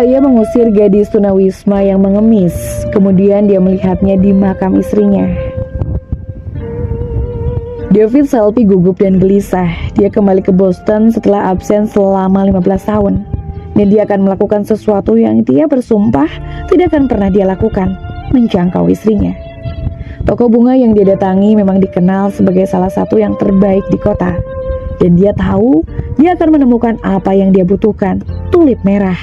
ayah mengusir gadis tunawisma yang mengemis. Kemudian dia melihatnya di makam istrinya. David Selby gugup dan gelisah. Dia kembali ke Boston setelah absen selama 15 tahun. Dan dia akan melakukan sesuatu yang dia bersumpah tidak akan pernah dia lakukan, menjangkau istrinya. Toko bunga yang dia datangi memang dikenal sebagai salah satu yang terbaik di kota. Dan dia tahu dia akan menemukan apa yang dia butuhkan, tulip merah.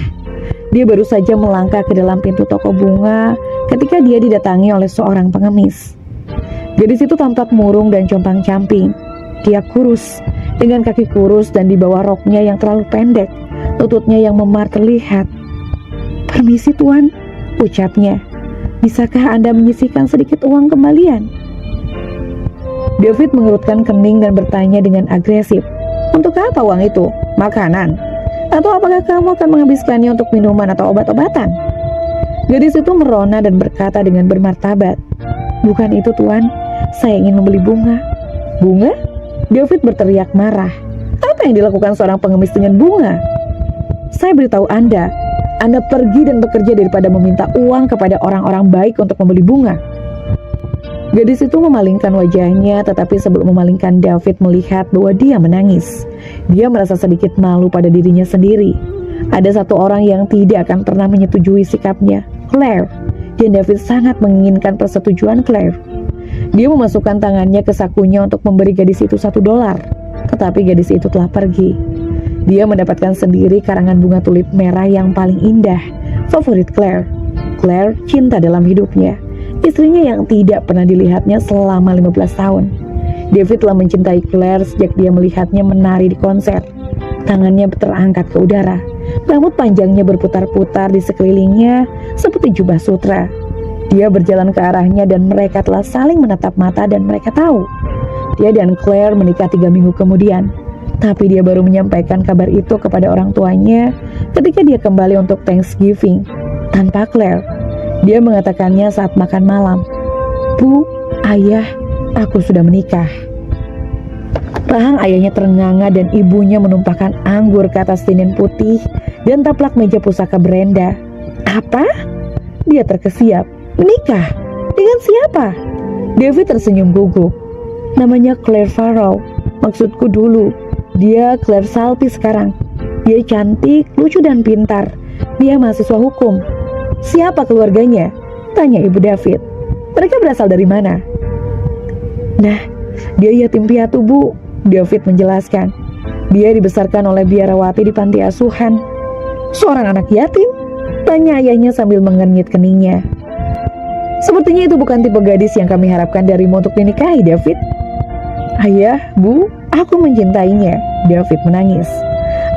Dia baru saja melangkah ke dalam pintu toko bunga ketika dia didatangi oleh seorang pengemis. Gadis itu tampak murung dan compang-camping. Dia kurus, dengan kaki kurus dan di bawah roknya yang terlalu pendek, lututnya yang memar terlihat. "Permisi tuan," ucapnya. "Bisakah Anda menyisihkan sedikit uang kembalian?" David mengerutkan kening dan bertanya dengan agresif, "Untuk apa uang itu? Makanan? Atau apakah kamu akan menghabiskannya untuk minuman atau obat-obatan?" Gadis itu merona dan berkata dengan bermartabat, "Bukan itu tuan, saya ingin membeli bunga." "Bunga?" David berteriak marah. "Apa yang dilakukan seorang pengemis dengan bunga?" "Saya beritahu Anda pergi dan bekerja daripada meminta uang kepada orang-orang baik untuk membeli bunga." Gadis itu memalingkan wajahnya, tetapi sebelum memalingkan, David melihat bahwa dia menangis. Dia merasa sedikit malu pada dirinya sendiri. Ada satu orang yang tidak akan pernah menyetujui sikapnya, Claire. Dan David sangat menginginkan persetujuan Claire. Dia memasukkan tangannya ke sakunya untuk memberi gadis itu $1, tetapi gadis itu telah pergi. Dia mendapatkan sendiri karangan bunga tulip merah yang paling indah, favorit Claire. Claire cinta dalam hidupnya, istrinya yang tidak pernah dilihatnya selama 15 tahun. David telah mencintai Claire sejak dia melihatnya menari di konser. Tangannya terangkat ke udara, rambut panjangnya berputar-putar di sekelilingnya seperti jubah sutra. Dia berjalan ke arahnya dan mereka telah saling menatap mata dan mereka tahu dia dan Claire menikah 3 minggu kemudian. Tapi dia baru menyampaikan kabar itu kepada orang tuanya ketika dia kembali untuk Thanksgiving tanpa Claire. Dia mengatakannya saat makan malam, "Bu, ayah, aku sudah menikah." Rahang ayahnya terenganga dan ibunya menumpahkan anggur ke atas tinen putih dan taplak meja pusaka Brenda. "Apa?" Dia terkesiap. "Menikah? Dengan siapa?" David tersenyum gugup. "Namanya Claire Farrow. Maksudku dulu, dia Claire Selby sekarang. Dia cantik, lucu dan pintar. Dia mahasiswa hukum." "Siapa keluarganya?" tanya ibu David. "Mereka berasal dari mana?" "Nah, dia yatim piatu, Bu," David menjelaskan. "Dia dibesarkan oleh biarawati di panti asuhan." "Seorang anak yatim?" tanya ayahnya sambil mengernyit keningnya. "Sepertinya itu bukan tipe gadis yang kami harapkan darimu untuk dinikahi, David." "Ayah, Bu, aku mencintainya," David menangis.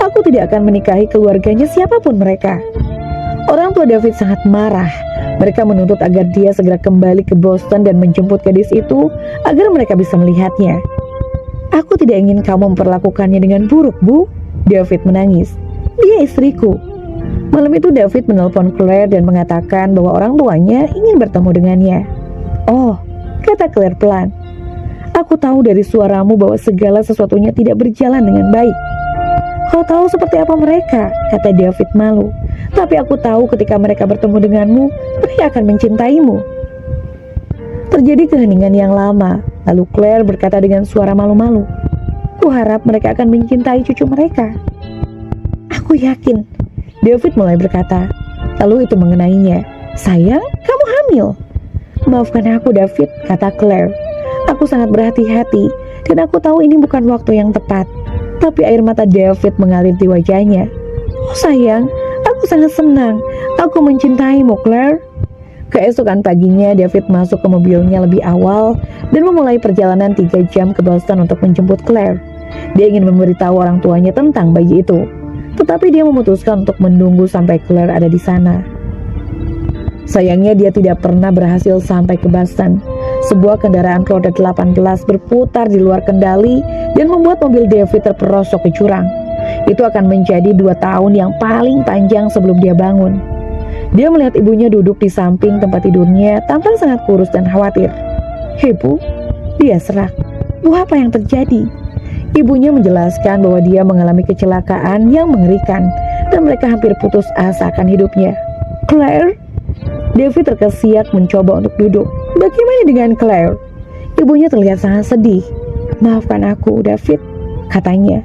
"Aku tidak akan menikahi keluarganya siapapun mereka." Orang tua David sangat marah. Mereka menuntut agar dia segera kembali ke Boston dan menjemput gadis itu agar mereka bisa melihatnya. "Aku tidak ingin kamu memperlakukannya dengan buruk, Bu," David menangis. "Dia istriku." Malam itu David menelpon Claire dan mengatakan bahwa orang tuanya ingin bertemu dengannya. "Oh," kata Claire pelan, "aku tahu dari suaramu bahwa segala sesuatunya tidak berjalan dengan baik." "Kau tahu seperti apa mereka," kata David malu. "Tapi aku tahu ketika mereka bertemu denganmu, mereka akan mencintaimu." Terjadi keheningan yang lama. Lalu Claire berkata dengan suara malu-malu, "Kuharap mereka akan mencintai cucu mereka." "Aku yakin," David mulai berkata. Lalu itu mengenainya. "Sayang, kamu hamil." "Maafkan aku, David," kata Claire. "Aku sangat berhati-hati dan aku tahu ini bukan waktu yang tepat." Tapi air mata David mengalir di wajahnya. "Oh sayang, aku sangat senang. Aku mencintaimu, Claire." Keesokan paginya David masuk ke mobilnya lebih awal dan memulai perjalanan 3 jam ke Boston untuk menjemput Claire. Dia ingin memberitahu orang tuanya tentang bayi itu, tetapi dia memutuskan untuk menunggu sampai Claire ada di sana. Sayangnya dia tidak pernah berhasil sampai ke Boston. Sebuah kendaraan roda 18 berputar di luar kendali dan membuat mobil David terperosok ke jurang. Itu akan menjadi 2 tahun yang paling panjang sebelum dia bangun. Dia melihat ibunya duduk di samping tempat tidurnya, tampak sangat kurus dan khawatir. "Hei Bu," dia serak. "Bu, apa yang terjadi?" Ibunya menjelaskan bahwa dia mengalami kecelakaan yang mengerikan dan mereka hampir putus asa akan hidupnya. Claire? David terkesiap mencoba untuk duduk. Bagaimana dengan Claire? Ibunya terlihat sangat sedih. Maafkan aku, David, katanya.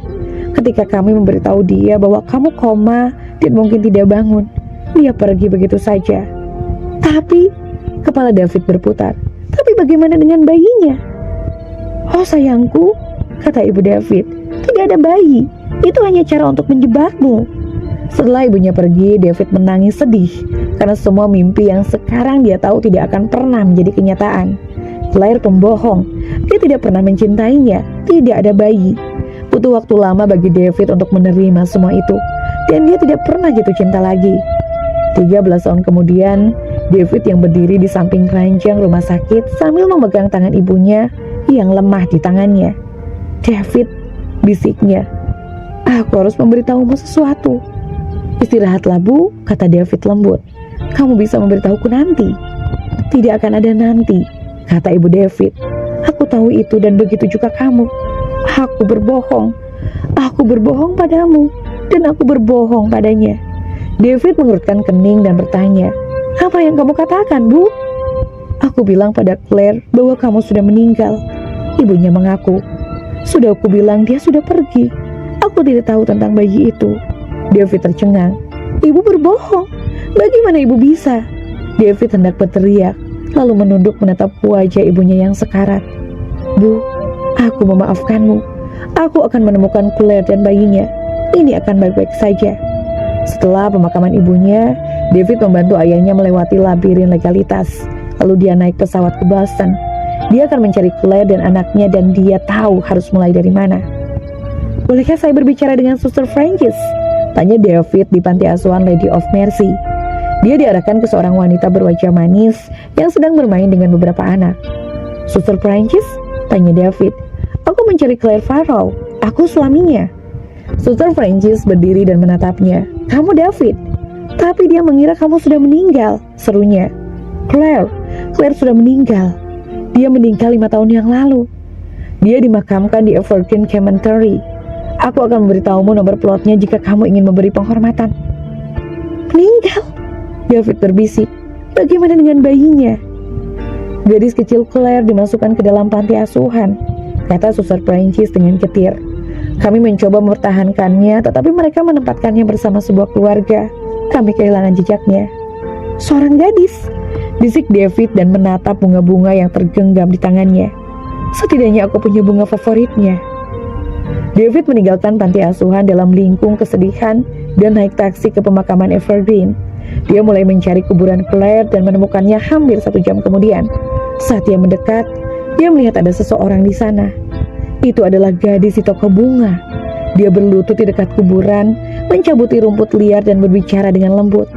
Ketika kami memberitahu dia bahwa kamu koma dan mungkin tidak bangun, dia pergi begitu saja. Tapi, kepala David berputar. Tapi bagaimana dengan bayinya? Oh sayangku, kata ibu David, tidak ada bayi. Itu hanya cara untuk menjebakmu. Setelah ibunya pergi, David menangis sedih karena semua mimpi yang sekarang dia tahu tidak akan pernah menjadi kenyataan. Claire pembohong, dia tidak pernah mencintainya, tidak ada bayi. Butuh waktu lama bagi David untuk menerima semua itu, dan dia tidak pernah jatuh cinta lagi. 13 tahun kemudian, David yang berdiri di samping ranjang rumah sakit sambil memegang tangan ibunya yang lemah di tangannya. David, bisiknya, aku harus memberitahumu sesuatu. Istirahatlah Bu, kata David lembut. Kamu bisa memberitahuku nanti. Tidak akan ada nanti, kata ibu David. Aku tahu itu dan begitu juga kamu. Aku berbohong. Aku berbohong padamu dan aku berbohong padanya. David mengerutkan kening dan bertanya, apa yang kamu katakan, Bu? Aku bilang pada Claire bahwa kamu sudah meninggal. Ibunya mengaku. Sudah aku bilang dia sudah pergi. Aku tidak tahu tentang bayi itu. David tercengang. Ibu berbohong. Bagaimana ibu bisa? David hendak berteriak, lalu menunduk menatap wajah ibunya yang sekarat. Bu, aku memaafkanmu. Aku akan menemukan Claire dan bayinya. Ini akan baik-baik saja. Setelah pemakaman ibunya, David membantu ayahnya melewati labirin legalitas. Lalu dia naik pesawat ke Boston. Dia akan mencari Claire dan anaknya dan dia tahu harus mulai dari mana. Bolehkah saya berbicara dengan Suster Francis? Tanya David di panti asuhan Lady of Mercy. Dia diarahkan ke seorang wanita berwajah manis yang sedang bermain dengan beberapa anak. Suster Francis? Tanya David. Aku mencari Claire Farrell. Aku suaminya. Suster Francis berdiri dan menatapnya. Kamu David? Tapi dia mengira kamu sudah meninggal, serunya. Claire sudah meninggal. Dia meninggal 5 tahun yang lalu. Dia dimakamkan di Evergreen Cemetery. Aku akan memberitahumu nomor plotnya jika kamu ingin memberi penghormatan. Meninggal? David berbisik. Bagaimana dengan bayinya? Gadis kecil Claire dimasukkan ke dalam panti asuhan, kata Suster Francis dengan getir. Kami mencoba mempertahankannya, tetapi mereka menempatkannya bersama sebuah keluarga. Kami kehilangan jejaknya. Seorang gadis, bisik David dan menatap bunga-bunga yang tergenggam di tangannya. Setidaknya aku punya bunga favoritnya. David meninggalkan panti asuhan dalam lingkung kesedihan dan naik taksi ke pemakaman Evergreen. Dia mulai mencari kuburan Claire dan menemukannya hampir 1 jam kemudian. Saat dia mendekat, dia melihat ada seseorang di sana. Itu adalah gadis di toko bunga. Dia berlutut di dekat kuburan, mencabuti rumput liar dan berbicara dengan lembut.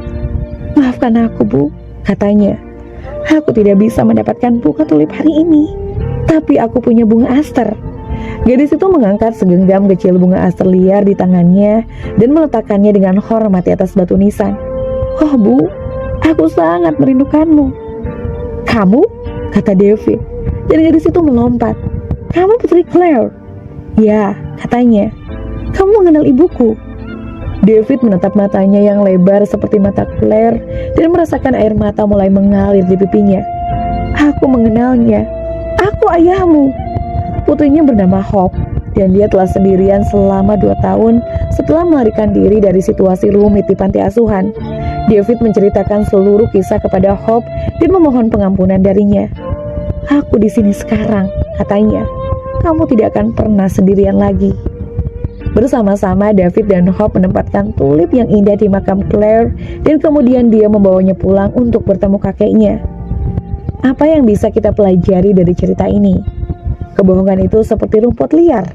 Maafkan aku, Bu, katanya. Aku tidak bisa mendapatkan bunga tulip hari ini, tapi aku punya bunga aster. Gadis itu mengangkat segenggam kecil bunga aster liar di tangannya dan meletakkannya dengan hormat di atas batu nisan. Oh Bu, aku sangat merindukanmu. Kamu? Kata David. Dan gadis itu melompat. Kamu putri Claire? Ya, katanya. Kamu mengenal ibuku? David menatap matanya yang lebar seperti mata Claire dan merasakan air mata mulai mengalir di pipinya. Aku mengenalnya. Aku ayahmu. Putrinya bernama Hope dan dia telah sendirian selama 2 tahun setelah melarikan diri dari situasi rumit di panti asuhan. David menceritakan seluruh kisah kepada Hope dan memohon pengampunan darinya. Aku di sini sekarang, katanya. Kamu tidak akan pernah sendirian lagi. Bersama-sama David dan Hope menempatkan tulip yang indah di makam Claire dan kemudian dia membawanya pulang untuk bertemu kakeknya. Apa yang bisa kita pelajari dari cerita ini? Kebohongan itu seperti rumput liar.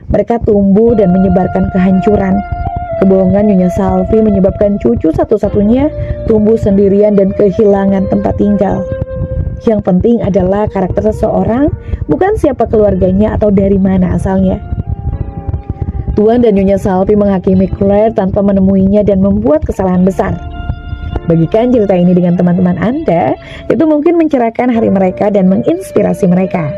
Mereka tumbuh dan menyebarkan kehancuran. Kebohongan Nyonya Salvi menyebabkan cucu satu-satunya tumbuh sendirian dan kehilangan tempat tinggal. Yang penting adalah karakter seseorang, bukan siapa keluarganya atau dari mana asalnya. Tuan dan Nyonya Salvi menghakimi Claire tanpa menemuinya dan membuat kesalahan besar. Bagikan cerita ini dengan teman-teman Anda, itu mungkin mencerahkan hari mereka dan menginspirasi mereka.